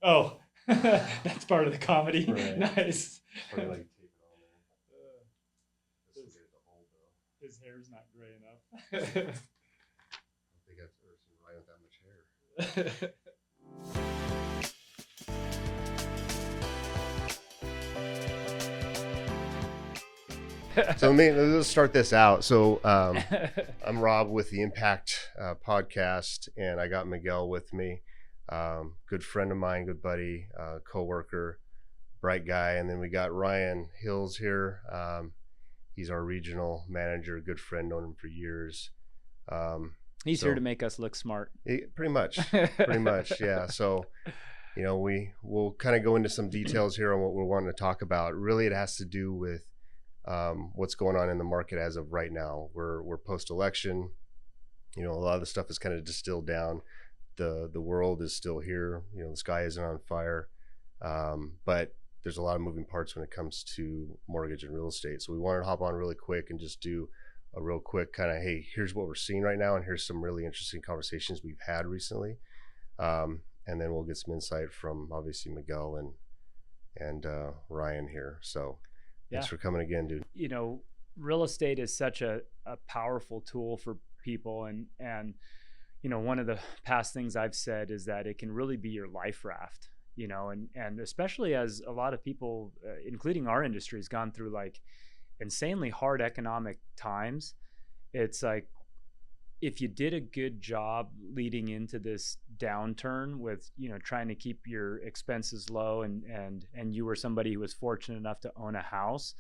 Oh, that's part of the comedy. Right. Nice. Probably like tape it on there. This will His, get it to hold though. his hair's not gray enough. I don't think I've ever seen Ryan with that much hair. So let's start this out. So I'm Rob with the Impact podcast, and I got Miguel with me. Good friend of mine, good buddy, co-worker, bright guy. And then we got Ryan Hills here. He's our regional manager, good friend, known him for years. He's here to make us look smart. Pretty much, yeah. So, we'll kind of go into some details here on what we're wanting to talk about. Really, it has to do with what's going on in the market as of right now. We're post-election. A lot of the stuff is kind of distilled down. The world is still here. The sky isn't on fire, but there's a lot of moving parts when it comes to mortgage and real estate. So we wanted to hop on really quick and just do a real quick kind of, hey, here's what we're seeing right now, and here's some really interesting conversations we've had recently, and then we'll get some insight from obviously Miguel and Ryan here. So thanks for coming again, dude. Real estate is such a powerful tool for people, and one of the past things I've said is that it can really be your life raft, and especially as a lot of people, including our industry, has gone through like insanely hard economic times. It's like, if you did a good job leading into this downturn with, trying to keep your expenses low, and you were somebody who was fortunate enough to own a house,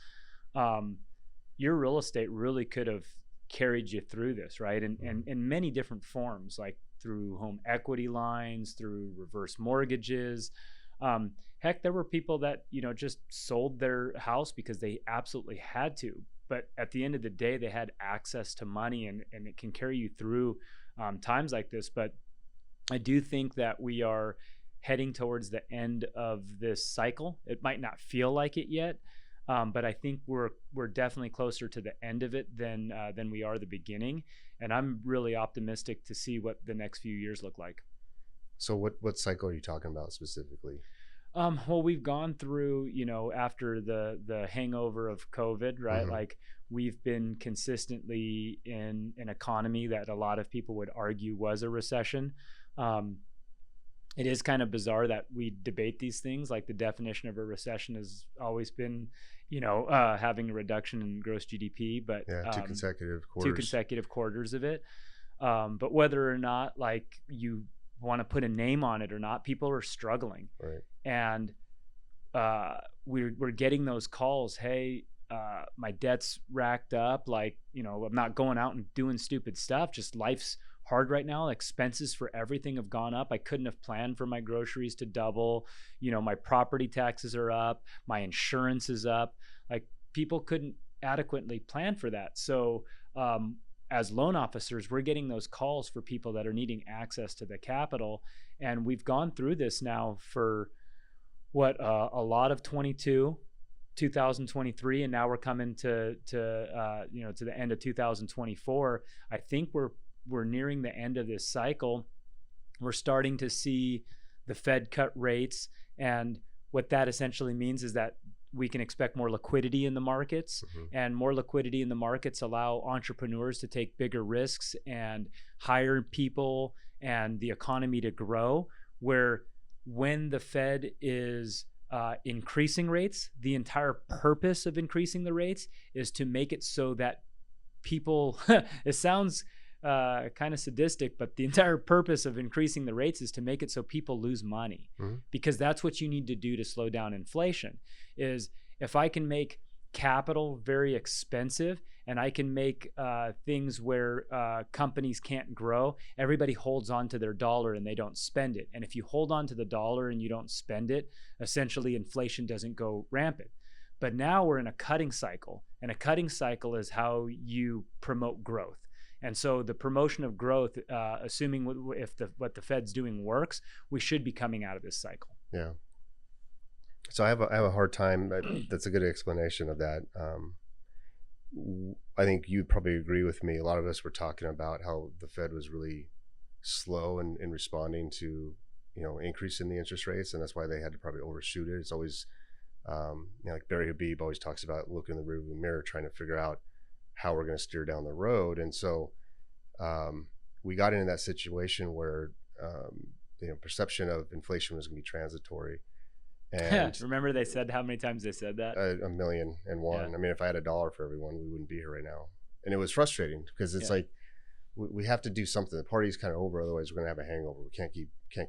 your real estate really could have carried you through this, right? And in many different forms, like through home equity lines, through reverse mortgages. Heck, there were people that, just sold their house because they absolutely had to. But at the end of the day, they had access to money, and it can carry you through times like this. But I do think that we are heading towards the end of this cycle. It might not feel like it yet, but I think we're definitely closer to the end of it than we are the beginning. And I'm really optimistic to see what the next few years look like. So what cycle are you talking about specifically? Well, we've gone through, after the hangover of COVID, right? Mm-hmm. Like, we've been consistently in an economy that a lot of people would argue was a recession. It is kind of bizarre that we debate these things. Like, the definition of a recession has always been, having a reduction in gross GDP, but two consecutive quarters of it. But whether or not, like, you want to put a name on it or not, people are struggling. Right. And we're getting those calls. Hey, my debt's racked up. Like, I'm not going out and doing stupid stuff. Just life's hard right now. Expenses for everything have gone up. I couldn't have planned for my groceries to double. My property taxes are up. My insurance is up. Like, people couldn't adequately plan for that. So as loan officers, we're getting those calls for people that are needing access to the capital. And we've gone through this now for a lot of 2023, and now we're coming to the end of 2024. I think we're nearing the end of this cycle. We're starting to see the Fed cut rates, and what that essentially means is that we can expect more liquidity in the markets, and more liquidity in the markets allow entrepreneurs to take bigger risks and hire people and the economy to grow. Where when the Fed is increasing rates, the entire purpose of increasing the rates is to make it so that people, it sounds kind of sadistic, but the entire purpose of increasing the rates is to make it so people lose money, because that's what you need to do to slow down inflation. Is if I can make capital very expensive, and I can make things where companies can't grow, everybody holds on to their dollar and they don't spend it. And if you hold on to the dollar and you don't spend it, essentially inflation doesn't go rampant. But now we're in a cutting cycle, and a cutting cycle is how you promote growth. And so the promotion of growth, assuming what the Fed's doing works, we should be coming out of this cycle. Yeah. So I have a hard time. That's a good explanation of that. I think you'd probably agree with me. A lot of us were talking about how the Fed was really slow in responding to, increase in the interest rates, and that's why they had to probably overshoot it. It's always, like Barry Habib always talks about looking in the rearview mirror, trying to figure out how we're going to steer down the road. And so we got into that situation where perception of inflation was going to be transitory. And remember they said how many times they said that? 1,000,001. Yeah. I mean, if I had $1 for everyone, we wouldn't be here right now. And it was frustrating because it's like we have to do something. The party's kind of over, otherwise we're going to have a hangover. We can't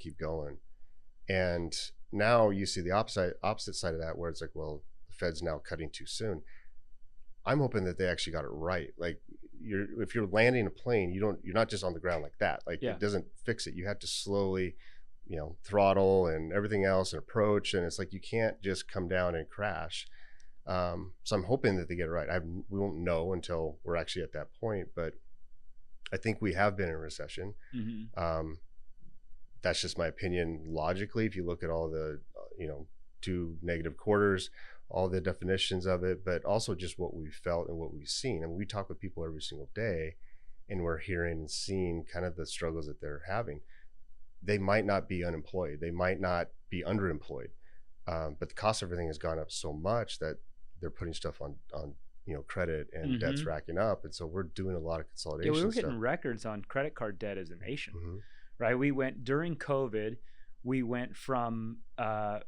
keep going. And now you see the opposite side of that, where it's like, well, the Fed's now cutting too soon. I'm hoping that they actually got it right. Like if you're landing a plane, you're not just on the ground like that. Like it doesn't fix it. You have to slowly, throttle and everything else and approach. And it's like, you can't just come down and crash. So I'm hoping that they get it right. We won't know until we're actually at that point, but I think we have been in a recession. Mm-hmm. That's just my opinion. Logically, if you look at all the, 2 negative quarters, all the definitions of it, but also just what we've felt and what we've seen. And we talk with people every single day, and we're hearing and seeing kind of the struggles that they're having. They might not be unemployed. They might not be underemployed. But the cost of everything has gone up so much that they're putting stuff on credit, and debt's racking up. And so we're doing a lot of consolidation. We were hitting records on credit card debt as a nation, right? During COVID, we went from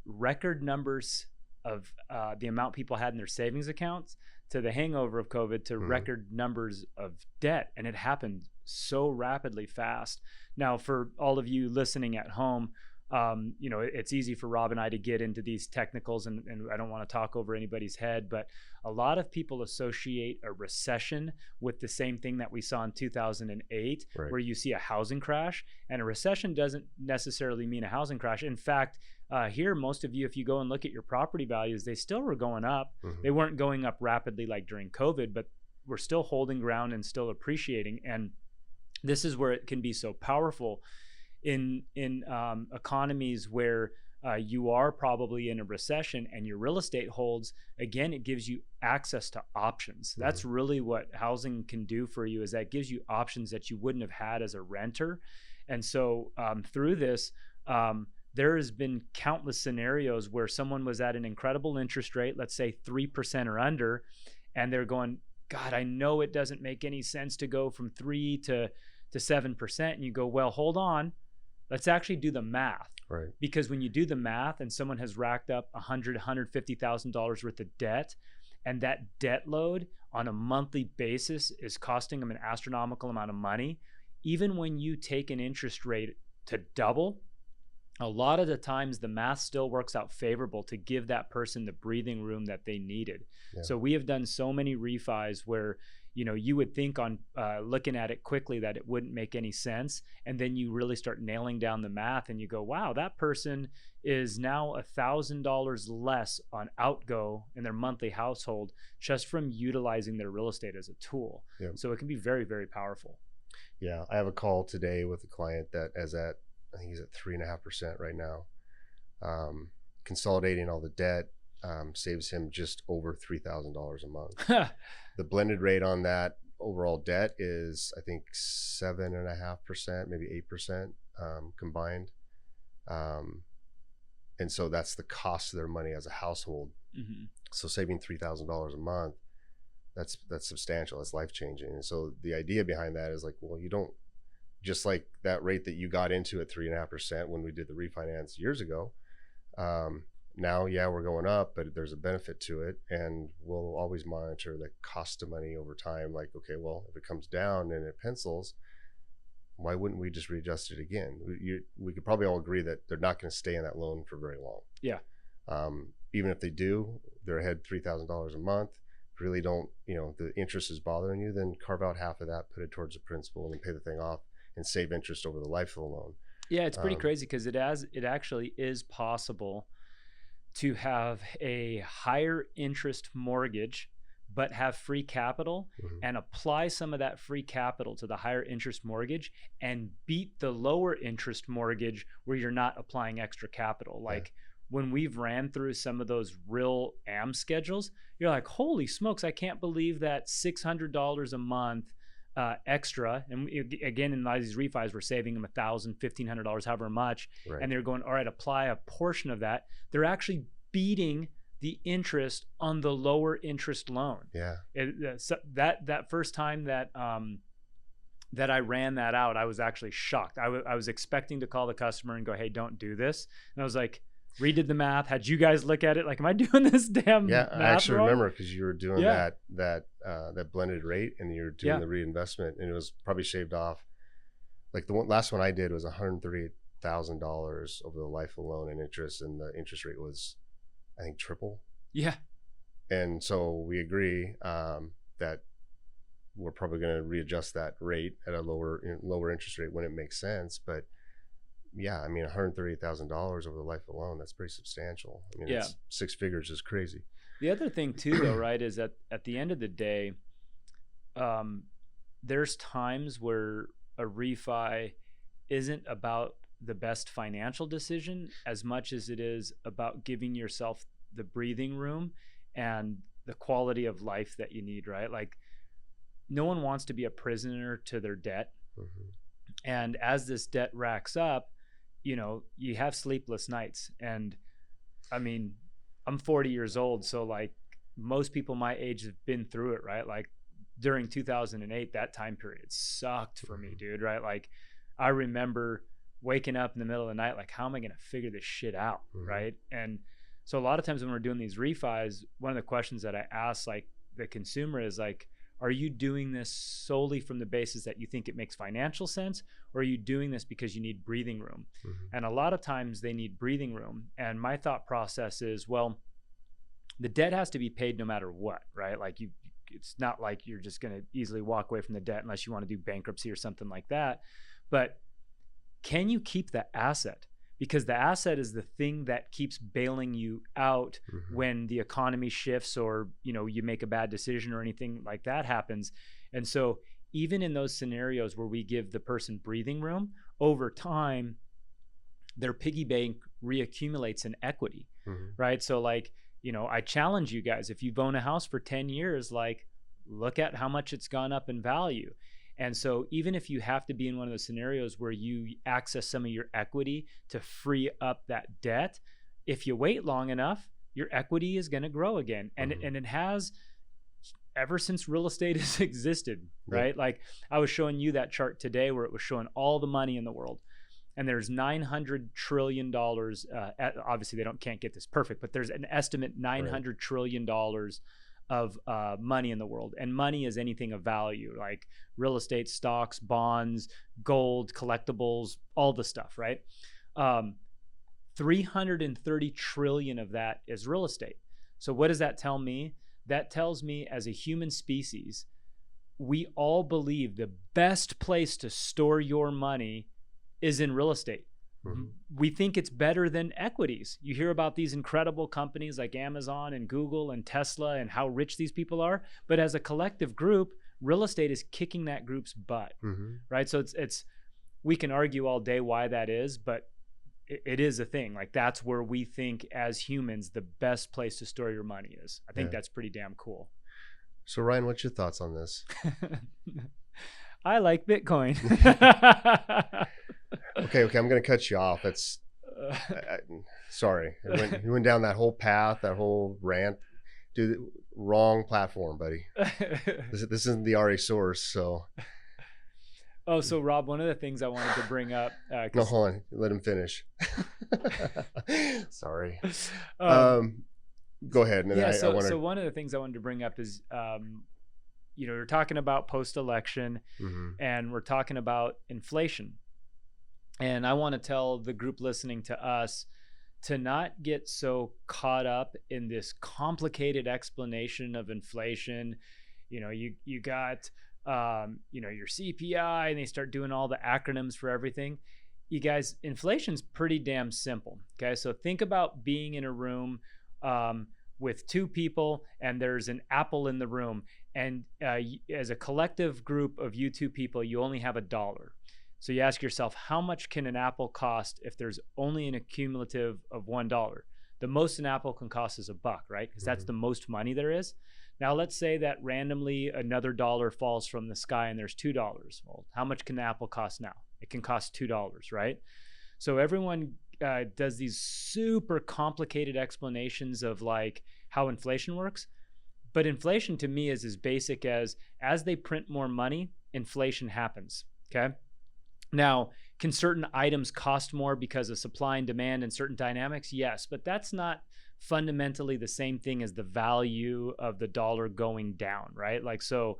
record numbers of the amount people had in their savings accounts to the hangover of COVID to record numbers of debt. And it happened so rapidly fast. Now, for all of you listening at home, it's easy for Rob and I to get into these technicals, and I don't want to talk over anybody's head, but a lot of people associate a recession with the same thing that we saw in 2008, where you see a housing crash. And a recession doesn't necessarily mean a housing crash. In fact, here, most of you, if you go and look at your property values, they still were going up. They weren't going up rapidly like during COVID, but we're still holding ground and still appreciating. And this is where it can be so powerful in economies where you are probably in a recession and your real estate holds. Again, it gives you access to options. That's really what housing can do for you, is that it gives you options that you wouldn't have had as a renter. And so through this, there has been countless scenarios where someone was at an incredible interest rate, let's say 3% or under, and they're going, God, I know it doesn't make any sense to go from 3 to 7%. And you go, well, hold on. Let's actually do the math. Right. Because when you do the math and someone has racked up $150,000 worth of debt, and that debt load on a monthly basis is costing them an astronomical amount of money, even when you take an interest rate to double, a lot of the times the math still works out favorable to give that person the breathing room that they needed. Yeah. So we have done so many refis where you would think on looking at it quickly that it wouldn't make any sense. And then you really start nailing down the math and you go, wow, that person is now $1,000 less on outgo in their monthly household just from utilizing their real estate as a tool. Yeah. So it can be very, very powerful. Yeah. I have a call today with a client that I think he's at 3.5% right now. Consolidating all the debt saves him just over $3,000 a month. The blended rate on that overall debt is, I think, 7.5%, maybe 8% combined. And so that's the cost of their money as a household. So saving $3,000 a month, that's substantial. That's life changing. And so the idea behind that is like, well, you don't, just like that rate that you got into at 3.5% when we did the refinance years ago. Now, yeah, we're going up, but there's a benefit to it, and we'll always monitor the cost of money over time. Like, okay, well, if it comes down and it pencils, why wouldn't we just readjust it again? We could probably all agree that they're not going to stay in that loan for very long. Yeah. Even if they do, they're ahead $3,000 a month. Really don't, the interest is bothering you, then carve out half of that, put it towards the principal, and then pay the thing off and save interest over the life of the loan. Yeah, it's pretty crazy because it actually is possible to have a higher interest mortgage but have free capital and apply some of that free capital to the higher interest mortgage and beat the lower interest mortgage where you're not applying extra capital. Like when we've ran through some of those real AM schedules, you're like, holy smokes, I can't believe that $600 a month extra. And again, in a lot of these refis, we're saving them $1,000, $1,500, however much. Right. And they're going, all right, apply a portion of that. They're actually beating the interest on the lower interest loan. Yeah. So that first time that that I ran that out, I was actually shocked. I was expecting to call the customer and go, hey, don't do this. And I was like, redid the math, had you guys look at it, like, am I doing this damn math I actually wrong? remember, because you were doing that blended rate, and you were doing the reinvestment, and it was probably shaved off. Like the last one I did was $138,000 over the life of the loan and interest, and the interest rate was, I think, triple. Yeah. And so we agree that we're probably going to readjust that rate at a lower interest rate when it makes sense. But yeah, I mean, $138,000 over the life of the loan, that's pretty substantial. I mean, it's 6 figures is crazy. The other thing too, though, right, is that at the end of the day, there's times where a refi isn't about the best financial decision as much as it is about giving yourself the breathing room and the quality of life that you need, right? Like, no one wants to be a prisoner to their debt. Mm-hmm. And as this debt racks up, you know, you have sleepless nights. And I mean, I'm 40 years old. So like most people my age have been through it, right? Like during 2008, that time period sucked for me, dude, right? Like I remember waking up in the middle of the night, like, how am I going to figure this shit out? Mm-hmm. Right. And so a lot of times when we're doing these refis, one of the questions that I ask like the consumer is like, are you doing this solely from the basis that you think it makes financial sense, or are you doing this because you need breathing room? Mm-hmm. And a lot of times they need breathing room. And my thought process is, well, the debt has to be paid no matter what, right? Like it's not like you're just going to easily walk away from the debt unless you want to do bankruptcy or something like that. But can you keep the asset? Because the asset is the thing that keeps bailing you out Mm-hmm. when the economy shifts, or, you know, you make a bad decision or anything like that happens. And so even in those scenarios where we give the person breathing room, over time, their piggy bank reaccumulates in equity, Mm-hmm. right? So like, you know, I challenge you guys, if you've owned a house for 10 years, like look at how much it's gone up in value. And so even if you have to be in one of those scenarios where you access some of your equity to free up that debt, if you wait long enough, your equity is going to grow again. And, Mm-hmm. and it has ever since real estate has existed, right? Yep. Like I was showing you that chart today where it was showing all the money in the world. And there's $900 trillion. Obviously, they can't get this perfect, but there's an estimate $900 trillion of money in the world. And money is anything of value, like real estate, stocks, bonds, gold, collectibles, all the stuff, right? 330 trillion of that is real estate. So what does that tell me? That tells me as a human species, we all believe the best place to store your money is in real estate. Mm-hmm. We think it's better than equities. You hear about these incredible companies like Amazon and Google and Tesla and how rich these people are. But as a collective group, real estate is kicking that group's butt, Mm-hmm. right? So it's we can argue all day why that is, but it is a thing. Like that's where we think as humans, the best place to store your money is. I think that's pretty damn cool. So Ryan, what's your thoughts on this? I like Bitcoin. Okay, I'm going to cut you off. That's sorry. You went down that whole path, that whole rant. Dude, wrong platform, buddy. This isn't the RA source, so. Oh, so Rob, one of the things I wanted to bring up. No, hold on. Let him finish. Sorry. Go ahead. And yeah. So one of the things I wanted to bring up is, you know, we're talking about post-election, mm-hmm. and we're talking about inflation. And I want to tell the group listening to us to not get so caught up in this complicated explanation of inflation. You know, you got, you know, your CPI, and they start doing all the acronyms for everything. You guys, inflation's pretty damn simple. Okay. So think about being in a room with two people, and there's an apple in the room. And as a collective group of you two people, you only have $1. So you ask yourself, how much can an apple cost if there's only an accumulative of $1? The most an apple can cost is $1, right? Because that's the most money there is. Now let's say that randomly another dollar falls from the sky and there's $2. Well, how much can the apple cost now? It can cost $2, right? So everyone does these super complicated explanations of like how inflation works. But inflation to me is as basic as they print more money, inflation happens, okay? Now, can certain items cost more because of supply and demand and certain dynamics? Yes, but that's not fundamentally the same thing as the value of the dollar going down, right? Like, so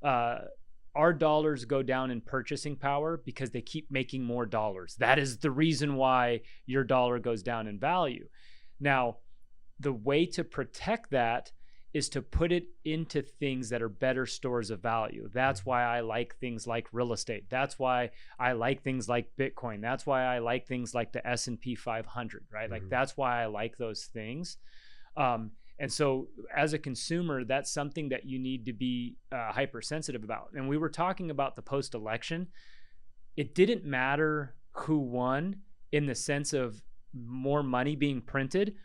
our dollars go down in purchasing power because they keep making more dollars. That is the reason why your dollar goes down in value. Now, the way to protect that is to put it into things that are better stores of value. That's why I like things like real estate. That's why I like things like Bitcoin. That's why I like things like the S&P 500, right? Like that's why I like those things. And so as a consumer, that's something that you need to be hypersensitive about. And we were talking about the post-election. It didn't matter who won in the sense of more money being printed.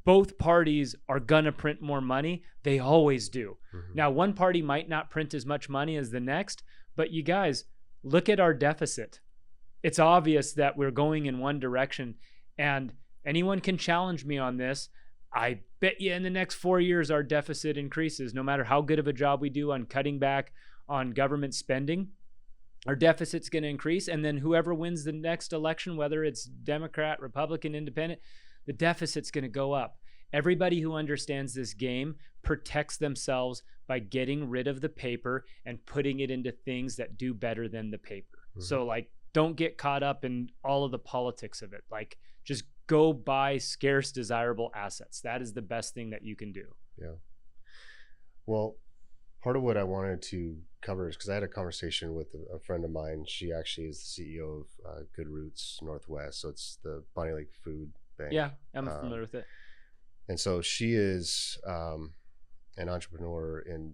Both parties are going to print more money. They always do. Now, one party might not print as much money as the next, but you guys, look at our deficit. It's obvious that we're going in one direction, and anyone can challenge me on this. I bet you in the next 4 years, our deficit increases. No matter how good of a job we do on cutting back on government spending, our deficit's going to increase. And then whoever wins the next election, whether it's Democrat, Republican, Independent, the deficit's going to go up. Everybody who understands this game protects themselves by getting rid of the paper and putting it into things that do better than the paper. So like, don't get caught up in all of the politics of it. Like, just go buy scarce, desirable assets. That is the best thing that you can do. Yeah. Well, part of what I wanted to cover is because I had a conversation with a friend of mine. She actually is the CEO of Good Roots Northwest. So it's the Bonnie Lake Food Bank. Yeah, I'm familiar with it. And so she is an entrepreneur in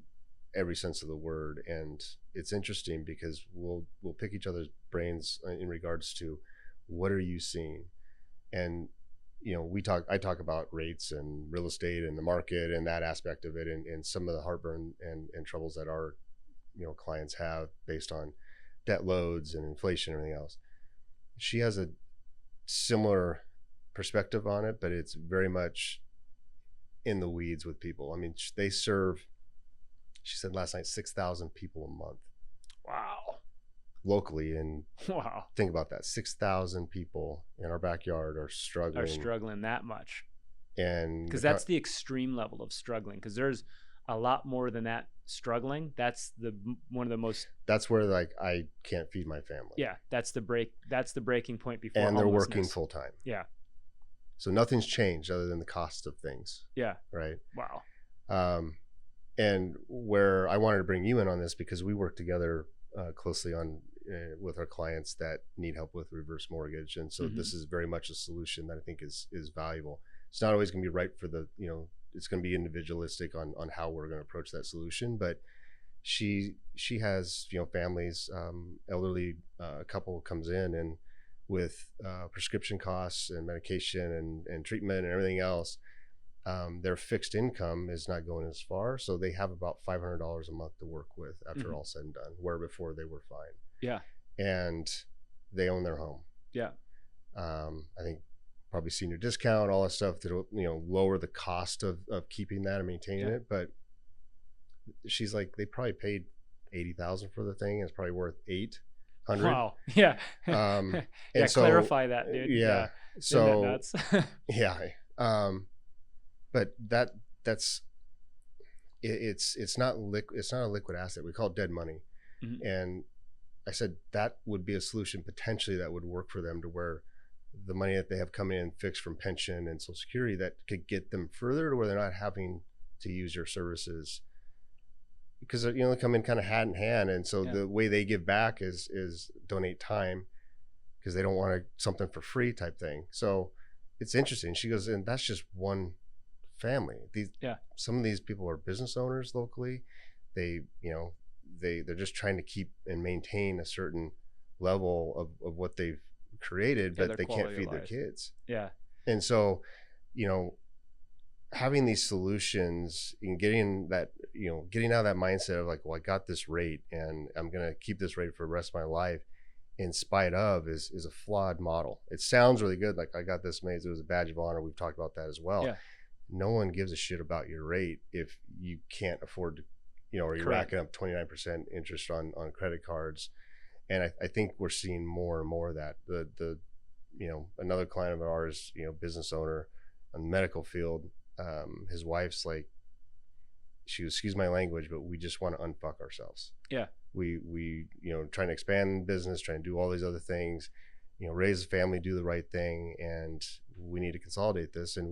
every sense of the word. And it's interesting because we'll pick each other's brains in regards to what are you seeing? And you know, I talk about rates and real estate and the market and that aspect of it, and some of the heartburn and troubles that our, you know, clients have based on debt loads and inflation and everything else. She has a similar perspective on it, but it's very much in the weeds with people. I mean, they serve, she said last night, 6,000 people a month. Wow. Locally. And wow, think about that. 6,000 people in our backyard are struggling that much. And because that's the extreme level of struggling, because there's a lot more than that struggling. That's one of the most, that's where like I can't feed my family. Yeah, that's the breaking point before and they're working full time. Yeah. So nothing's changed other than the cost of things. Yeah. Right. Wow. And where I wanted to bring you in on this, because we work together closely on with our clients that need help with reverse mortgage. And so this is very much a solution that I think is valuable. It's not always going to be right for the, you know, it's going to be individualistic on how we're going to approach that solution. But she has, you know, families, elderly couple comes in and with prescription costs and medication and treatment and everything else, their fixed income is not going as far. So they have about $500 a month to work with after all said and done, where before they were fine. Yeah. And they own their home. Yeah. I think probably senior discount, all that stuff to, you know, lower the cost of keeping that and maintaining it. But she's like, they probably paid $80,000 for the thing. It's probably worth $800. Wow. Yeah. Yeah. So, clarify that, dude. Yeah. So nuts? Yeah. But that's it's not a liquid asset. We call it dead money. And I said that would be a solution potentially that would work for them, to where the money that they have coming in fixed from pension and Social Security, that could get them further to where they're not having to use your services, because, you know, they come in kind of hand in hand. And so the way they give back is donate time, because they don't want something for free type thing. So it's interesting. She goes, and that's just one family. Some of these people are business owners locally. They, you know, they're just trying to keep and maintain a certain level of what they've created, but they can't feed their kids. Yeah. And so, you know, having these solutions and getting that, getting out of that mindset of like, well, I got this rate and I'm going to keep this rate for the rest of my life in spite of is a flawed model. It sounds really good. Like I got this made. It was a badge of honor. We've talked about that as well. Yeah. No one gives a shit about your rate if you can't afford to, or you're Correct. racking up 29% interest on credit cards. And I think we're seeing more and more of that. The another client of ours, business owner on the medical field, his wife's like, she was, excuse my language, but we just want to unfuck ourselves. Yeah. We trying to expand business, trying to do all these other things, raise a family, do the right thing, and we need to consolidate this. And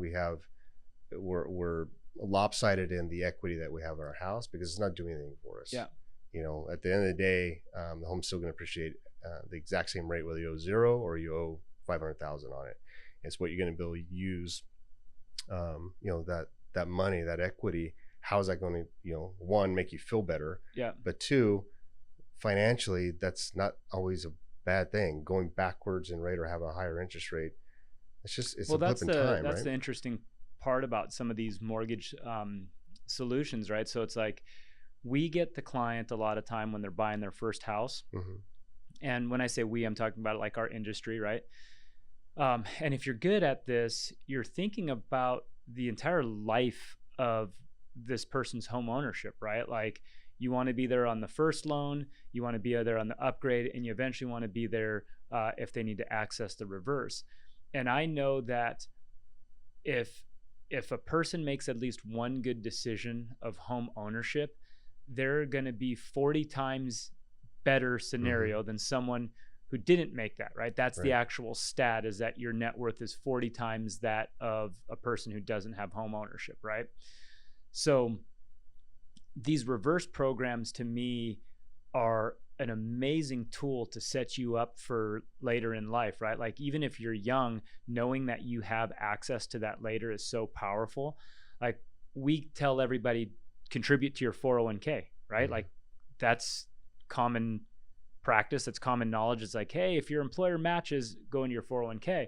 we're lopsided in the equity that we have in our house because it's not doing anything for us. Yeah. At the end of the day, the home's still going to appreciate the exact same rate, whether you owe 0 or you owe 500,000 on it. It's what you're going to be able to use, that money, that equity. How is that going to, one, make you feel better? Yeah. But two, financially, that's not always a bad thing. Going backwards in rate or have a higher interest rate, it's a blip in time, that's right? the interesting part about some of these mortgage solutions, right? So it's like we get the client a lot of time when they're buying their first house. Mm-hmm. And when I say we, I'm talking about like our industry, right? And if you're good at this, you're thinking about the entire life of this person's home ownership, right? Like you want to be there on the first loan, you want to be there on the upgrade, and you eventually want to be there if they need to access the reverse. And I know that if a person makes at least one good decision of home ownership, they're going to be 40 times better scenario than someone who didn't make that, right? That's the actual stat, is that your net worth is 40 times that of a person who doesn't have home ownership, right? So these reverse programs to me are an amazing tool to set you up for later in life, right? Like even if you're young, knowing that you have access to that later is so powerful. Like we tell everybody, contribute to your 401k, right? Mm-hmm. Like that's common practice. It's common knowledge. It's like, hey, if your employer matches, go into your 401k.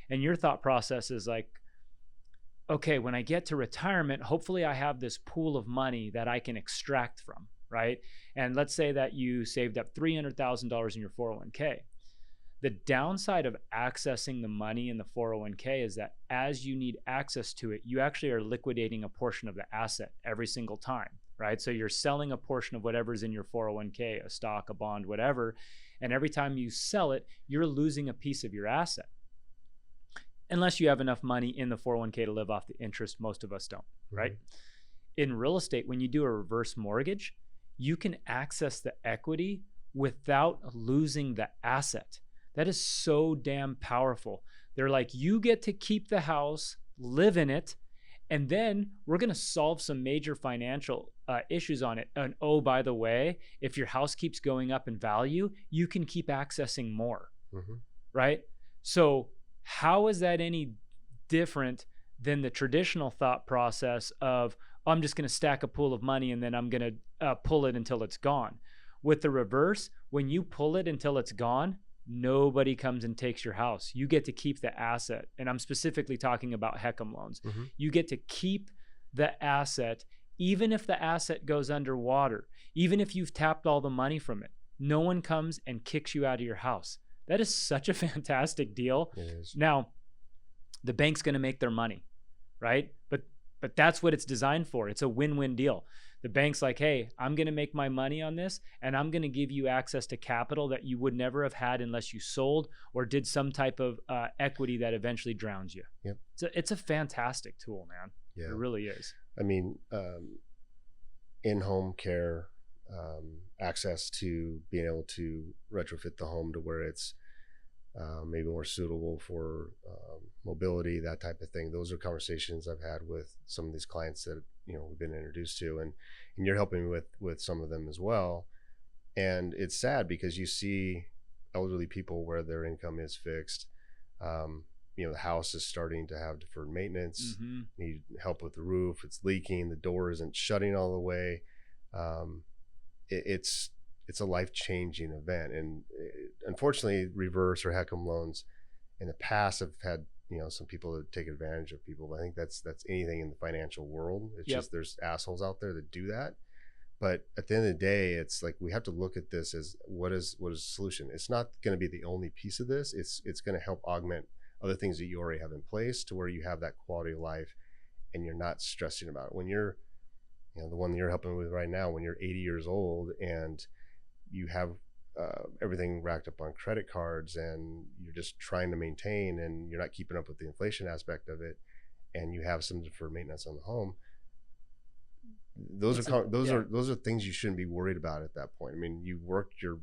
And your thought process is like, okay, when I get to retirement, hopefully I have this pool of money that I can extract from, right? And let's say that you saved up $300,000 in your 401k. The downside of accessing the money in the 401k is that as you need access to it, you actually are liquidating a portion of the asset every single time, right? So you're selling a portion of whatever's in your 401k, a stock, a bond, whatever. And every time you sell it, you're losing a piece of your asset. Unless you have enough money in the 401k to live off the interest, most of us don't, right? Mm-hmm. In real estate, when you do a reverse mortgage, you can access the equity without losing the asset. That is so damn powerful. They're like, you get to keep the house, live in it, and then we're going to solve some major financial issues on it. And oh, by the way, if your house keeps going up in value, you can keep accessing more, right? So how is that any different than the traditional thought process of, oh, I'm just going to stack a pool of money and then I'm going to pull it until it's gone? With the reverse, when you pull it until it's gone, nobody comes and takes your house. You get to keep the asset. And I'm specifically talking about HECM loans. You get to keep the asset, even if the asset goes underwater, even if you've tapped all the money from it. No one comes and kicks you out of your house. That is such a fantastic deal. It is. Now, the bank's going to make their money, right? But that's what it's designed for. It's a win-win deal. The bank's like, hey, I'm going to make my money on this, and I'm going to give you access to capital that you would never have had unless you sold or did some type of equity that eventually drowns you. Yep. It's a fantastic tool, man. Yeah. It really is. I mean, in-home care, access to being able to retrofit the home to where it's maybe more suitable for mobility, that type of thing. Those are conversations I've had with some of these clients that we've been introduced to, and you're helping me with some of them as well. And it's sad because you see elderly people where their income is fixed. The house is starting to have deferred maintenance, need help with the roof, it's leaking, the door isn't shutting all the way. It's a life-changing event. And unfortunately, reverse or HECM loans in the past have had some people that take advantage of people. But I think that's anything in the financial world. It's Yep. just there's assholes out there that do that. But at the end of the day, it's like we have to look at this as what is the solution. It's not going to be the only piece of this. It's going to help augment other things that you already have in place to where you have that quality of life and you're not stressing about it. When you're, the one that you're helping with right now, when you're 80 years old and you have everything racked up on credit cards and you're just trying to maintain and you're not keeping up with the inflation aspect of it, and you have some deferred maintenance on the home, those are things you shouldn't be worried about at that point. I mean, you worked your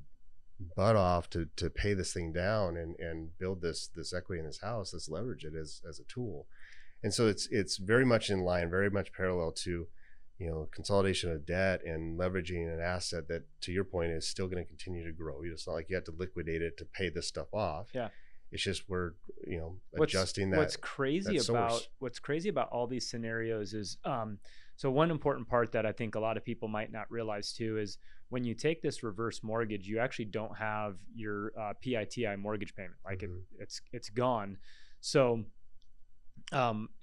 butt off to pay this thing down and build this equity in this house. Let's leverage it as a tool. And so it's very much in line, very much parallel to consolidation of debt and leveraging an asset that, to your point, is still going to continue to grow. It's not like you have to liquidate it to pay this stuff off. Yeah. It's just we're adjusting that. What's crazy about all these scenarios is so one important part that I think a lot of people might not realize too is when you take this reverse mortgage, you actually don't have your PITI mortgage payment. Like it's gone. So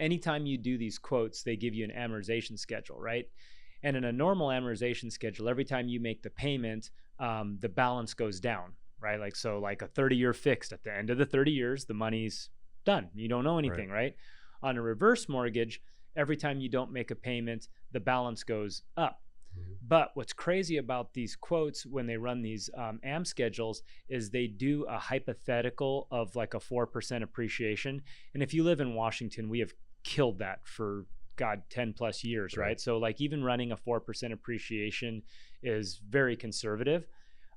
anytime you do these quotes, they give you an amortization schedule, right? And in a normal amortization schedule, every time you make the payment, the balance goes down, right? Like a 30-year fixed, at the end of the 30 years, the money's done. You don't owe anything, right? On a reverse mortgage, every time you don't make a payment, the balance goes up. But what's crazy about these quotes when they run these AM schedules is they do a hypothetical of like a 4% appreciation. And if you live in Washington, we have killed that for 10 plus years, right? So like even running a 4% appreciation is very conservative.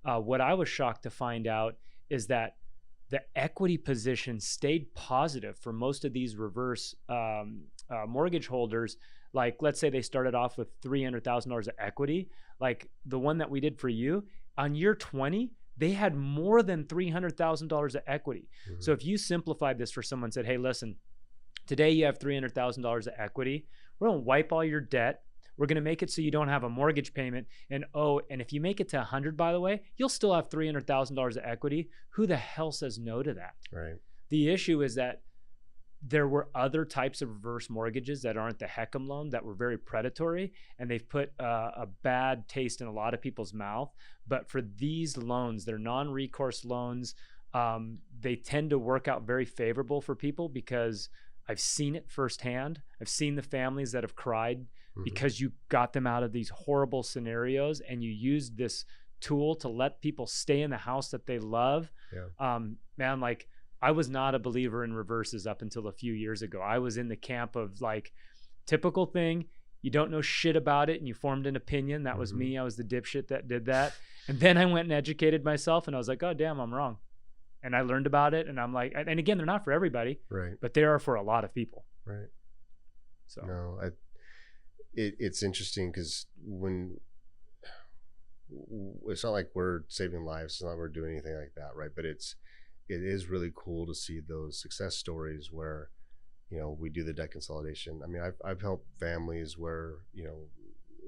What I was shocked to find out is that the equity position stayed positive for most of these reverse mortgage holders. Like, let's say they started off with $300,000 of equity. Like the one that we did for you, on year 20, they had more than $300,000 of equity. So if you simplified this for someone and said, hey, listen, today you have $300,000 of equity. We're going to wipe all your debt. We're going to make it so you don't have a mortgage payment. And if you make it to 100, by the way, you'll still have $300,000 of equity. Who the hell says no to that? Right. The issue is that there were other types of reverse mortgages that aren't the HECM loan that were very predatory, and they've put a bad taste in a lot of people's mouth. But for these loans, they're non-recourse loans. They tend to work out very favorable for people because I've seen it firsthand. I've seen the families that have cried because you got them out of these horrible scenarios and you used this tool to let people stay in the house that they love. Man, like, I was not a believer in reverses up until a few years ago. I was in the camp of like, typical thing, you don't know shit about it and you formed an opinion. That was me. I was the dipshit that did that. And then I went and educated myself and I was like, oh, damn, I'm wrong. And I learned about it. And I'm like, and again, they're not for everybody, but they are for a lot of people. Right. So no, it's interesting because it's not like we're saving lives. It's not like we're doing anything like that. Right. But it is really cool to see those success stories where, we do the debt consolidation. I mean, I've helped families where,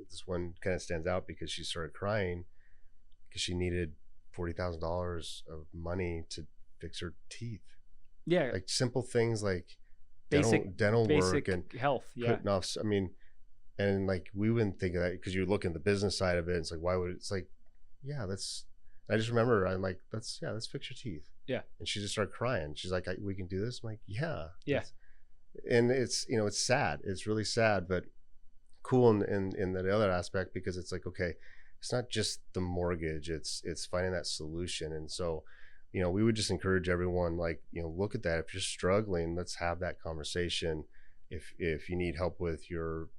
this one kind of stands out because she started crying because she needed $40,000 of money to fix her teeth. Yeah. Like simple things like dental work and health. Yeah. Putting off. I mean, and like, we wouldn't think of that because you're looking at the business side of it. It's like, why would it's like, yeah, I just remember I'm like, let's fix your teeth. Yeah. And she just started crying. She's like, we can do this. I'm like, yeah. Yeah. And it's, it's sad. It's really sad, but cool in the other aspect because it's like, okay, it's not just the mortgage, it's finding that solution. And so, we would just encourage everyone, like, look at that. If you're struggling, let's have that conversation. If you need help with your,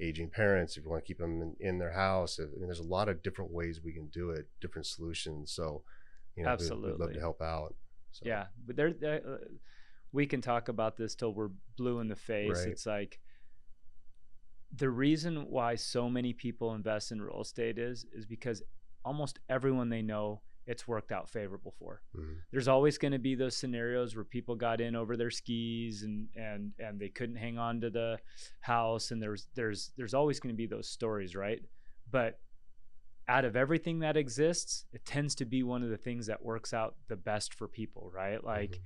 aging parents, if you want to keep them in their house, I mean, there's a lot of different ways we can do it, different solutions. So, absolutely, we'd love to help out. So. Yeah, but we can talk about this till we're blue in the face. Right. It's like the reason why so many people invest in real estate is because almost everyone they know, it's worked out favorable for. There's always going to be those scenarios where people got in over their skis and they couldn't hang on to the house, and there's always going to be those stories, right? But out of everything that exists, it tends to be one of the things that works out the best for people, right? Like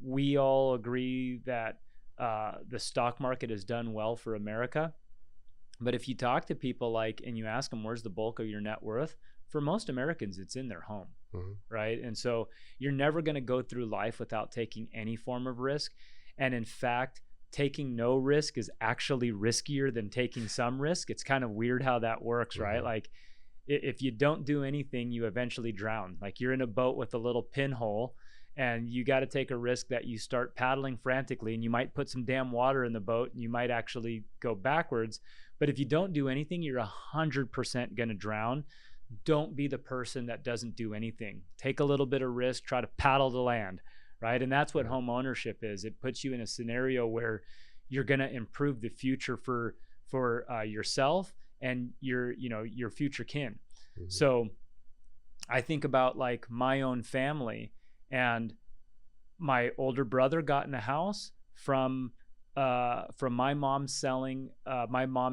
we all agree that the stock market has done well for America. But if you talk to people and you ask them, where's the bulk of your net worth? For most Americans, it's in their home, right? And so you're never going to go through life without taking any form of risk. And in fact, taking no risk is actually riskier than taking some risk. It's kind of weird how that works, right? Like if you don't do anything, you eventually drown. Like you're in a boat with a little pinhole, and you got to take a risk that you start paddling frantically, and you might put some damn water in the boat and you might actually go backwards. But if you don't do anything, you're 100% going to drown. Don't be the person that doesn't do anything. Take a little bit of risk, try to paddle to land, right? And that's what home ownership is. It puts you in a scenario where you're going to improve the future for yourself and your future kin. So I think about like my own family, and my older brother got in a house from my mom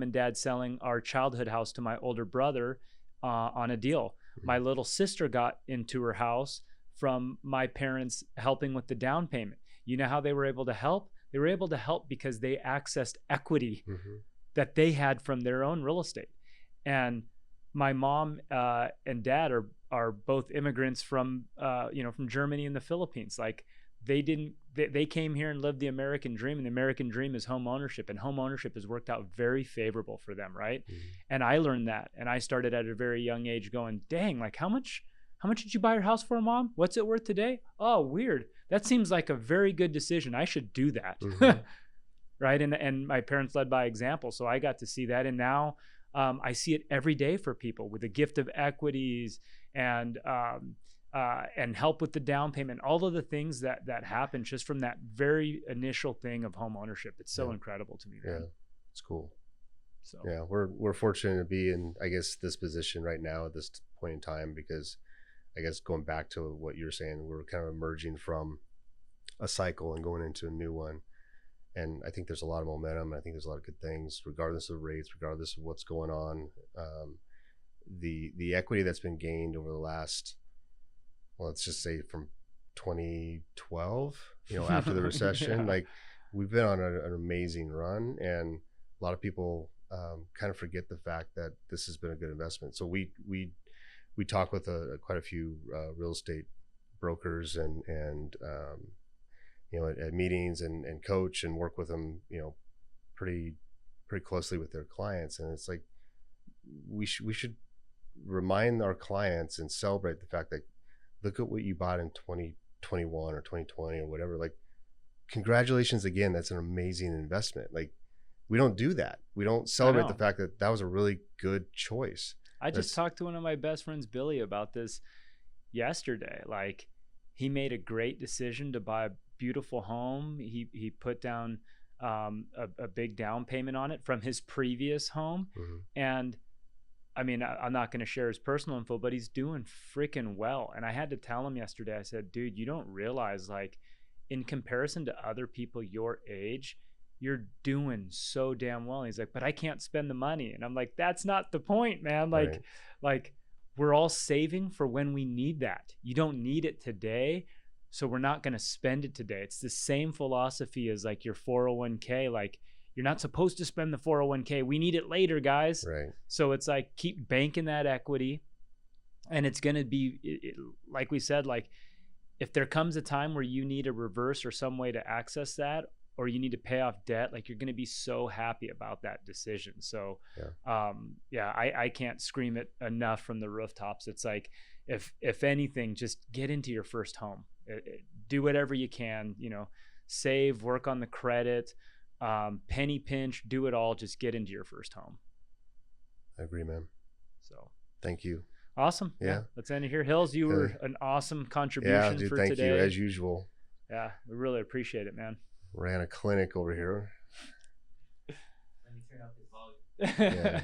and dad selling our childhood house to my older brother on a deal. My little sister got into her house from my parents helping with the down payment. You know how they were able to help? They were able to help because they accessed equity that they had from their own real estate. And my mom and dad are both immigrants from Germany and the Philippines. Like they came here and lived the American dream, and the American dream is home ownership, and home ownership has worked out very favorable for them, right? And I learned that, and I started at a very young age going, dang, like how much did you buy your house for, Mom? What's it worth today? Oh, weird. That seems like a very good decision. I should do that. Right? And my parents led by example, so I got to see that, and now I see it every day for people with the gift of equities and help with the down payment, all of the things that happen just from that very initial thing of home ownership. It's so incredible to me, man. Yeah, it's cool. So yeah, we're fortunate to be in, I guess, this position right now at this point in time, because I guess going back to what you're saying, we're kind of emerging from a cycle and going into a new one. And I think there's a lot of momentum. I think there's a lot of good things, regardless of rates, regardless of what's going on. The equity that's been gained over the last, well, let's just say from 2012, after the recession, like we've been on an amazing run, and a lot of people kind of forget the fact that this has been a good investment. So we talk with quite a few real estate brokers and at meetings and coach and work with them, pretty closely with their clients. And it's like, we should remind our clients and celebrate the fact that, look at what you bought in 2021 or 2020 or whatever. Like, congratulations again. That's an amazing investment. Like, we don't do that. We don't celebrate the fact that that was a really good choice. I just talked to one of my best friends, Billy, about this yesterday. Like, he made a great decision to buy a beautiful home. He put down a big down payment on it from his previous home. And I mean, I'm not going to share his personal info, but he's doing freaking well. And I had to tell him yesterday, I said, dude, you don't realize, like, in comparison to other people your age, you're doing so damn well. And he's like, but I can't spend the money. And I'm like, that's not the point, man. Like we're all saving for when we need that. You don't need it today, so we're not going to spend it today. It's the same philosophy as like your 401k. Like, you're not supposed to spend the 401k. We need it later, guys. Right. So it's like, keep banking that equity. And it's going to be, like we said, like, if there comes a time where you need a reverse or some way to access that, or you need to pay off debt, like, you're going to be so happy about that decision. So, I can't scream it enough from the rooftops. It's like, if anything, just get into your first home. Do whatever you can, save, work on the credit, penny pinch, do it all. Just get into your first home. I agree, man. So thank you. Awesome. Yeah. Let's end it here. Hills, you were an awesome contribution for thank today. You as usual. Yeah, we really appreciate it, man. Ran a clinic over here. Let me turn up his volume. Yeah.